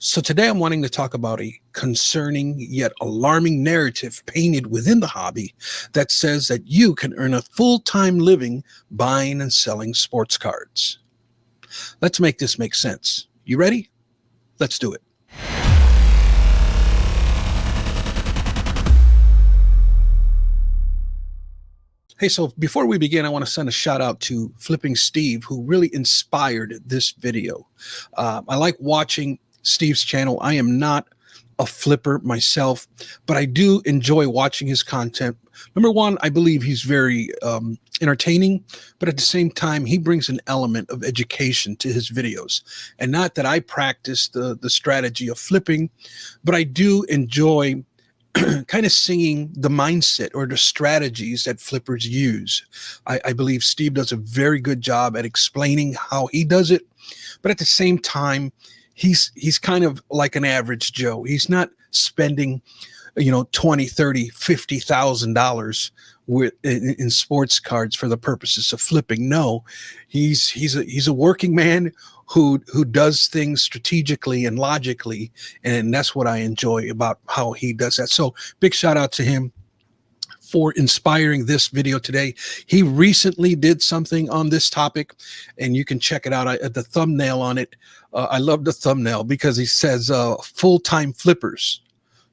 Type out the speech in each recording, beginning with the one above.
So today I'm wanting to talk about a concerning yet alarming narrative painted within the hobby that says that you can earn a full-time living buying and selling sports cards. Let's make this make sense. You ready? Let's do it. Hey, so before we begin, I want to send a shout out to Flipping Steve, who really inspired this video. I like watching Steve's channel. I am not a flipper myself, but I do enjoy watching his content. Number one, I believe he's very entertaining, but at the same time, he brings an element of education to his videos. And not that I practice the strategy of flipping, but I do enjoy kind of singing the mindset or the strategies that flippers use. I believe Steve does a very good job at explaining how he does it, but at the same time, he's kind of like an average Joe. He's not spending, 20, 30, $50,000 with in sports cards for the purposes of flipping. No, he's a working man who does things strategically and logically, and that's what I enjoy about how he does that. So big shout out to him for inspiring this video today. He recently did something on this topic, and you can check it out. The thumbnail on it, I love the thumbnail because he says full-time flippers,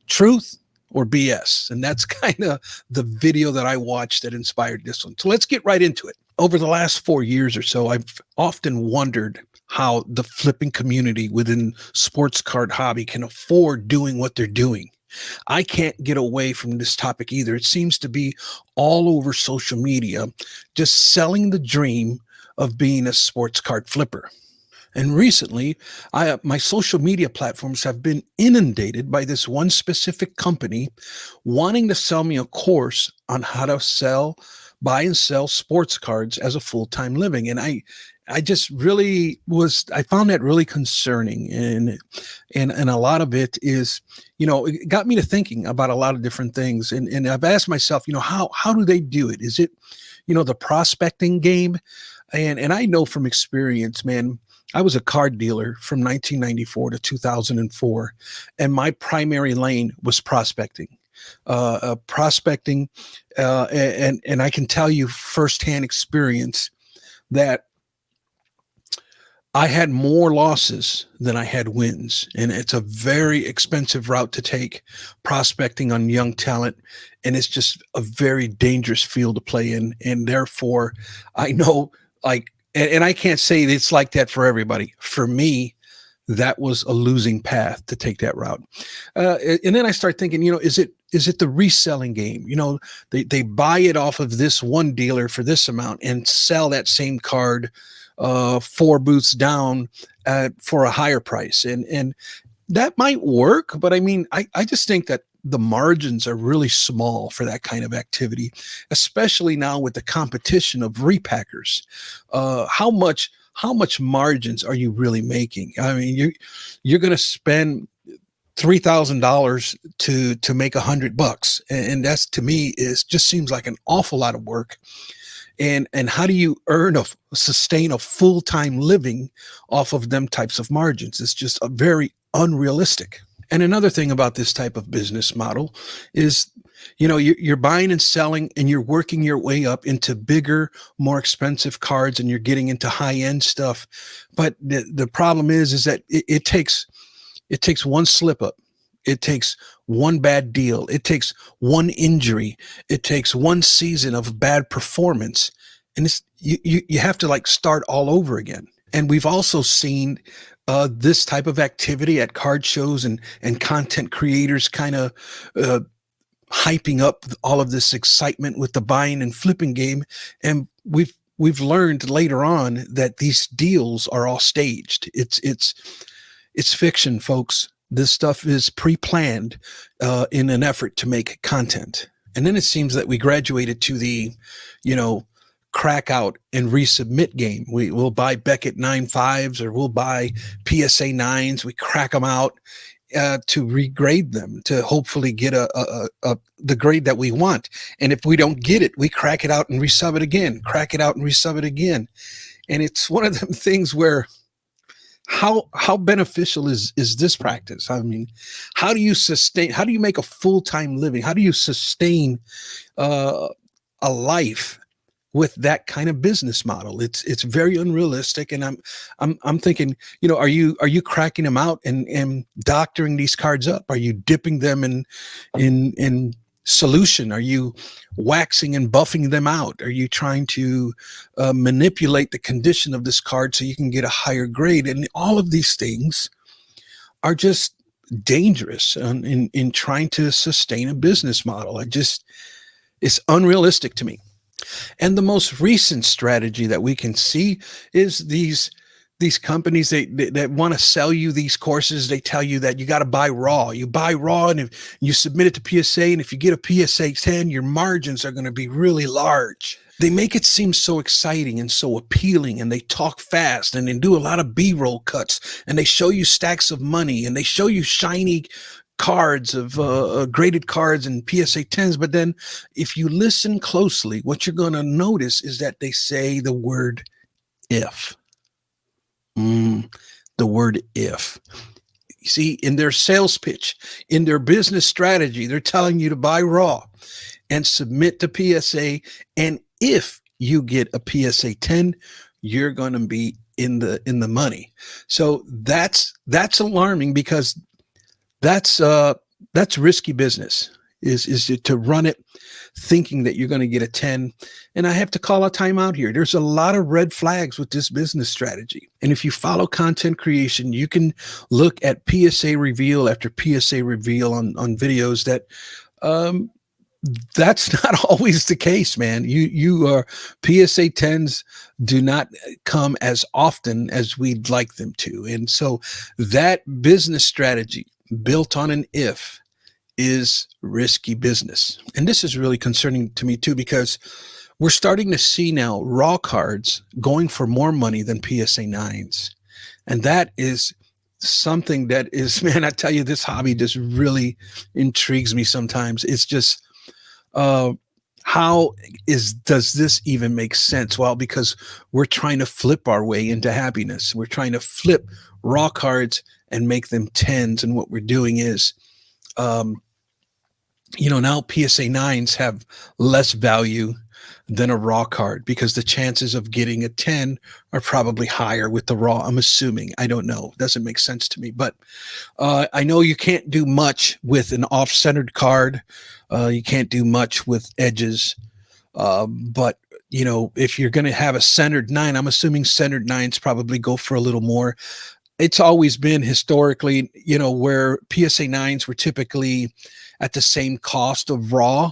truth or BS. And that's kind of the video that I watched that inspired this one. So let's get right into it. Over the last 4 years or so, I've often wondered how the flipping community within sports card hobby can afford doing what they're doing. I can't get away from this topic either. It seems to be all over social media, just selling the dream of being a sports card flipper. And recently, my social media platforms have been inundated by this one specific company wanting to sell me a course on how to buy and sell sports cards as a full-time living. And I just really I found that really concerning. And a lot of it is, it got me to thinking about a lot of different things. And I've asked myself, how do they do it? Is it, the prospecting game? And I know from experience, man, I was a card dealer from 1994 to 2004, and my primary lane was prospecting. And I can tell you firsthand experience that I had more losses than I had wins, and it's a very expensive route to take, prospecting on young talent, and it's just a very dangerous field to play in. And therefore, I know, and I can't say it's like that for everybody. For me, that was a losing path to take that route. And then I start thinking, is it the reselling game? They buy it off of this one dealer for this amount and sell that same card 4 booths down for a higher price. And that might work, but I mean, I just think that the margins are really small for that kind of activity, especially now with the competition of repackers. How much margins are you really making? I mean, you're going to spend $3,000 to make $100, and that's, to me, just seems like an awful lot of work. And how do you sustain a full-time living off of them types of margins? It's just a very unrealistic. And another thing about this type of business model is, you're buying and selling, and you're working your way up into bigger, more expensive cards, and you're getting into high-end stuff. But the problem is that it takes one slip up. It takes one bad deal. It takes one injury. It takes one season of bad performance. And you have to start all over again. And we've also seen this type of activity at card shows and content creators kind of hyping up all of this excitement with the buying and flipping game. And we've learned later on that these deals are all staged. It's fiction, folks. This stuff is pre-planned in an effort to make content. And then it seems that we graduated to the, crack out and resubmit game. We'll buy Beckett 9.5s, or we'll buy PSA 9s. We crack them out to regrade them, to hopefully get the grade that we want. And if we don't get it, we crack it out and resub it again, crack it out and resub it again. And it's one of them things where how beneficial is this practice? I mean, how do you make a full-time living? How do you sustain uh, a life with that kind of business model? It's very unrealistic, and I'm thinking, are you cracking them out and doctoring these cards up? Are you dipping them in solution? Are you waxing and buffing them out? Are you trying to manipulate the condition of this card so you can get a higher grade? And all of these things are just dangerous in trying to sustain a business model. It's unrealistic to me. And the most recent strategy that we can see is these companies that want to sell you these courses. They tell you that you got to buy raw. You buy raw, and if you submit it to PSA, and if you get a PSA 10, your margins are going to be really large. They make it seem so exciting and so appealing, and they talk fast, and they do a lot of B-roll cuts, and they show you stacks of money, and they show you shiny cards of graded cards and PSA 10s. But then if you listen closely, what you're going to notice is that they say the word if. The word if. You see, in their sales pitch, in their business strategy, they're telling you to buy raw and submit to PSA. And if you get a PSA 10, you're going to be in the money. So that's alarming, because that's risky business, is to run it thinking that you're going to get a 10. And I have to call a timeout here. There's a lot of red flags with this business strategy. And if you follow content creation, you can look at PSA reveal after PSA reveal on videos that that's not always the case, man. You are PSA 10s do not come as often as we'd like them to. And so that business strategy built on an if is risky business. And this is really concerning to me too, because we're starting to see now raw cards going for more money than PSA 9s. And that is something that is, man, I tell you, this hobby just really intrigues me sometimes. It's just, does this even make sense? Well, because we're trying to flip our way into happiness. We're trying to flip raw cards and make them 10s. And what we're doing is, now PSA 9s have less value than a raw card, because the chances of getting a 10 are probably higher with the raw. I'm assuming. I don't know. Doesn't make sense to me. But I know you can't do much with an off-centered card. You can't do much with edges. But if you're going to have a centered 9, I'm assuming centered 9s probably go for a little more. It's always been historically, where PSA 9s were typically at the same cost of raw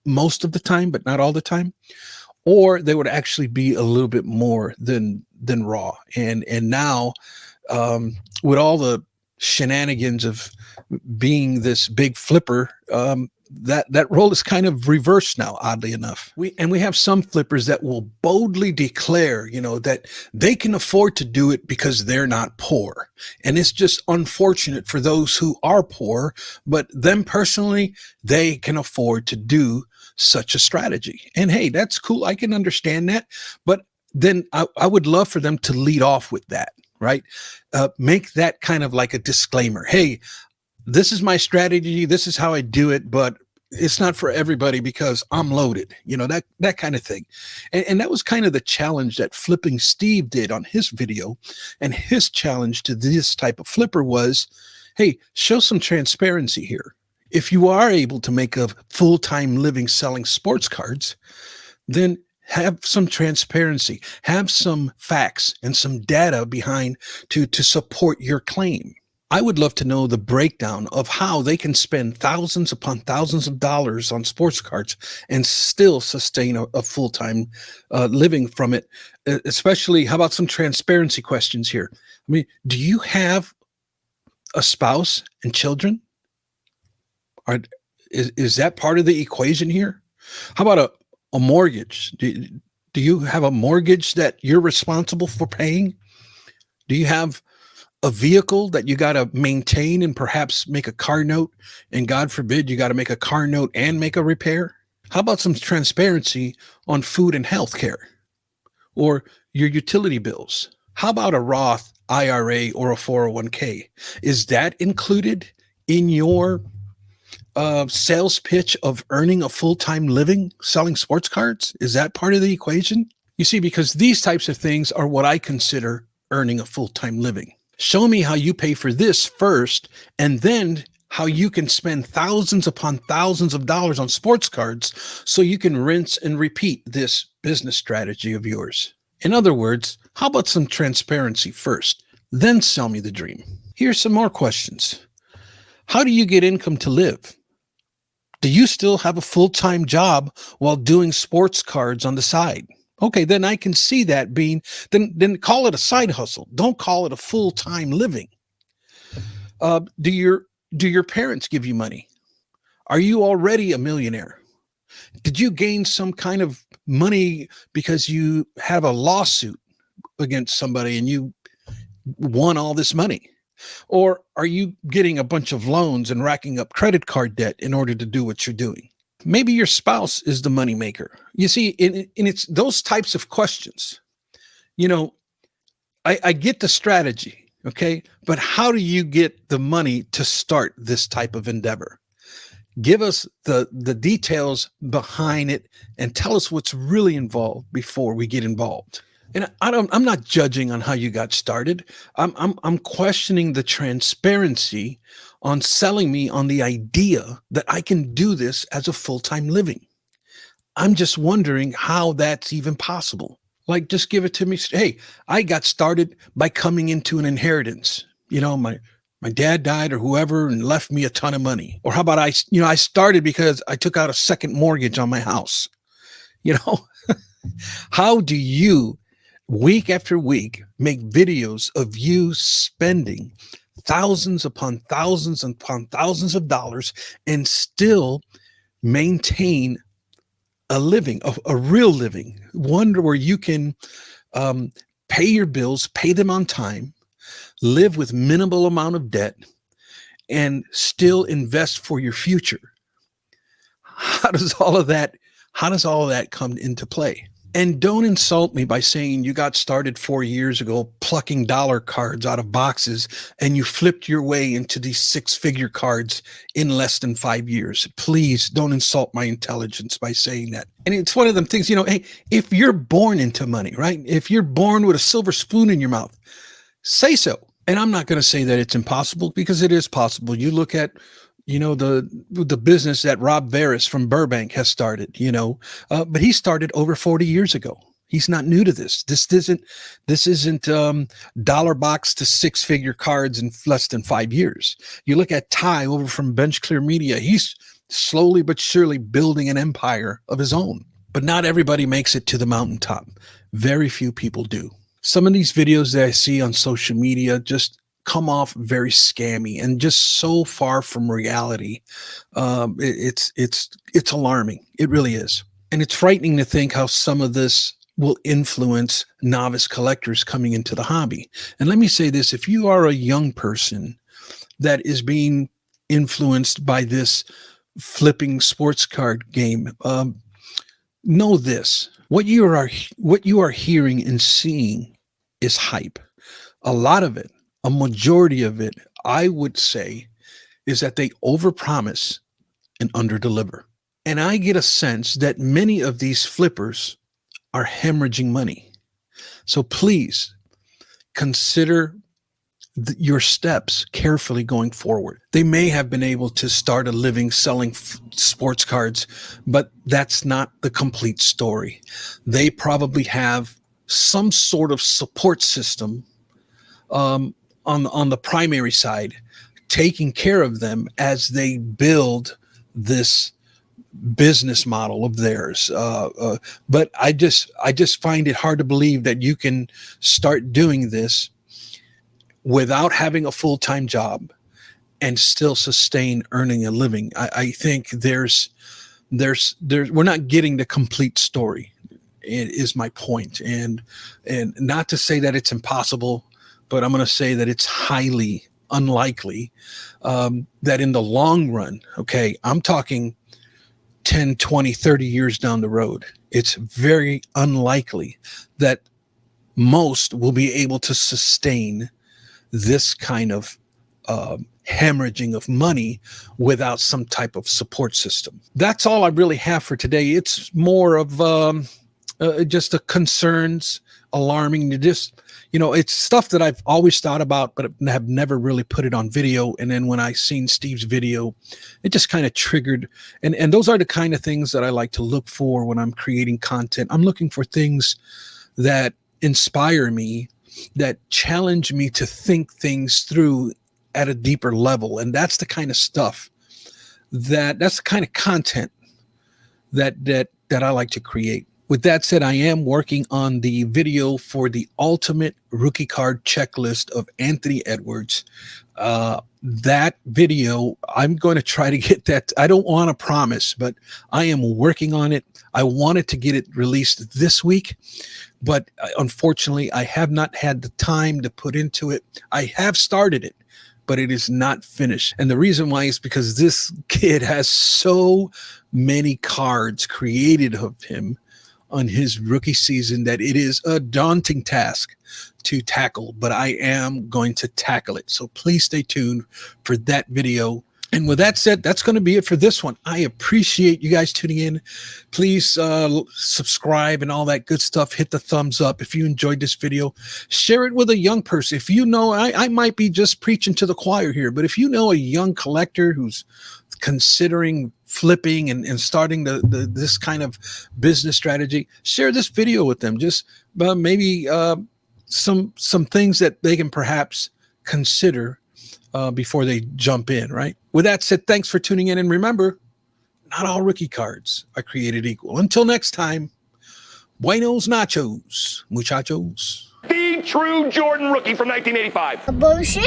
most of the time, but not all the time, or they would actually be a little bit more than raw. And now, with all the shenanigans of being this big flipper, that role is kind of reversed now, oddly enough. We have some flippers that will boldly declare, that they can afford to do it because they're not poor. And it's just unfortunate for those who are poor, but them personally, they can afford to do such a strategy. And hey, that's cool. I can understand that. But then I would love for them to lead off with that, right? Make that kind of like a disclaimer. Hey, this is my strategy. This is how I do it, but it's not for everybody because I'm loaded, that kind of thing. And that was kind of the challenge that Flipping Steve did on his video. And his challenge to this type of flipper was, hey, show some transparency here. If you are able to make a full-time living selling sports cards, then have some transparency, have some facts and some data behind to support your claim. I would love to know the breakdown of how they can spend thousands upon thousands of dollars on sports cards and still sustain a full-time living from it. Especially, how about some transparency questions here? I mean, do you have a spouse and children? Is that part of the equation here? How about a mortgage? Do you have a mortgage that you're responsible for paying? Do you have a vehicle that you got to maintain and perhaps make a car note, and God forbid you got to make a car note and make a repair? How about some transparency on food and health care or your utility bills? How about a Roth IRA or a 401k. Is that included in your sales pitch of earning a full-time living selling sports cards? Is that part of the equation? You see, because these types of things are what I consider earning a full-time living. Show me how you pay for this first, and then how you can spend thousands upon thousands of dollars on sports cards so you can rinse and repeat this business strategy of yours. In other words, how about some transparency first, then sell me the dream? Here's some more questions. How do you get income to live? Do you still have a full-time job while doing sports cards on the side? Okay, then I can see that being, then call it a side hustle. Don't call it a full-time living. Do your parents give you money? Are you already a millionaire? Did you gain some kind of money because you have a lawsuit against somebody and you won all this money? Or are you getting a bunch of loans and racking up credit card debt in order to do what you're doing? Maybe your spouse is the moneymaker. You see, in it's those types of questions. You know, I get the strategy, okay? But how do you get the money to start this type of endeavor? Give us the details behind it and tell us what's really involved before we get involved. And I'm not judging on how you got started. I'm questioning the transparency on selling me on the idea that I can do this as a full-time living. I'm just wondering how that's even possible. Like, just give it to me. Hey, I got started by coming into an inheritance. You know, my dad died or whoever and left me a ton of money. Or how about I started because I took out a second mortgage on my house. You know, how do you week after week make videos of you spending thousands upon thousands upon thousands of dollars and still maintain a living, a real living, one where you can pay your bills, pay them on time, live with minimal amount of debt, and still invest for your future? How does all of that come into play? And don't insult me by saying you got started 4 years ago plucking dollar cards out of boxes and you flipped your way into these six-figure cards in less than 5 years. Please don't insult my intelligence by saying that. And it's one of them things, hey, if you're born into money, right? If you're born with a silver spoon in your mouth, say so. And I'm not going to say that it's impossible, because it is possible. You look at the business that Rob Veras from Burbank has started, but he started over 40 years ago. He's not new to this. This isn't dollar box to six-figure cards in less than 5 years. You look at Ty over from Bench Clear Media. He's slowly but surely building an empire of his own. But not everybody makes it to the mountaintop. Very few people do. Some of these videos that I see on social media just come off very scammy and just so far from reality. It's alarming. It really is. And it's frightening to think how some of this will influence novice collectors coming into the hobby. And let me say this: if you are a young person that is being influenced by this flipping sports card game, know this: what you are hearing and seeing is hype. A lot of it, a majority of it, I would say, is that they overpromise and underdeliver. And I get a sense that many of these flippers are hemorrhaging money. So please consider your steps carefully going forward. They may have been able to start a living selling sports cards, but that's not the complete story. They probably have some sort of support system on the primary side, taking care of them as they build this business model of theirs. But I just find it hard to believe that you can start doing this without having a full-time job and still sustain earning a living. I think there's we're not getting the complete story. It is my point. And not to say that it's impossible, but I'm going to say that it's highly unlikely that in the long run, okay, I'm talking 10, 20, 30 years down the road, it's very unlikely that most will be able to sustain this kind of hemorrhaging of money without some type of support system. That's all I really have for today. It's more of just the concerns, alarming. It's stuff that I've always thought about, but have never really put it on video. And then when I seen Steve's video, it just kind of triggered. And those are the kind of things that I like to look for when I'm creating content. I'm looking for things that inspire me, that challenge me to think things through at a deeper level. And that's the kind of stuff that's the kind of content that I like to create. With that said, I am working on the video for the ultimate rookie card checklist of Anthony Edwards. That video, I'm going to try to get that. I don't want to promise, but I am working on it. I wanted to get it released this week, but unfortunately, I have not had the time to put into it. I have started it, but it is not finished. And the reason why is because this kid has so many cards created of him on his rookie season that it is a daunting task to tackle, but I am going to tackle it. So please stay tuned for that video. And with that said, that's going to be it for this one. I appreciate you guys tuning in. Please subscribe and all that good stuff. Hit the thumbs up if you enjoyed this video. Share it with a young person. If you know, I might be just preaching to the choir here, but if you know a young collector who's considering flipping and starting this kind of business strategy, share this video with them. Just maybe some things that they can perhaps consider before they jump in, right? With that said, thanks for tuning in. And remember, not all rookie cards are created equal. Until next time, buenos nachos, muchachos. The true Jordan rookie from 1985. Bullshit.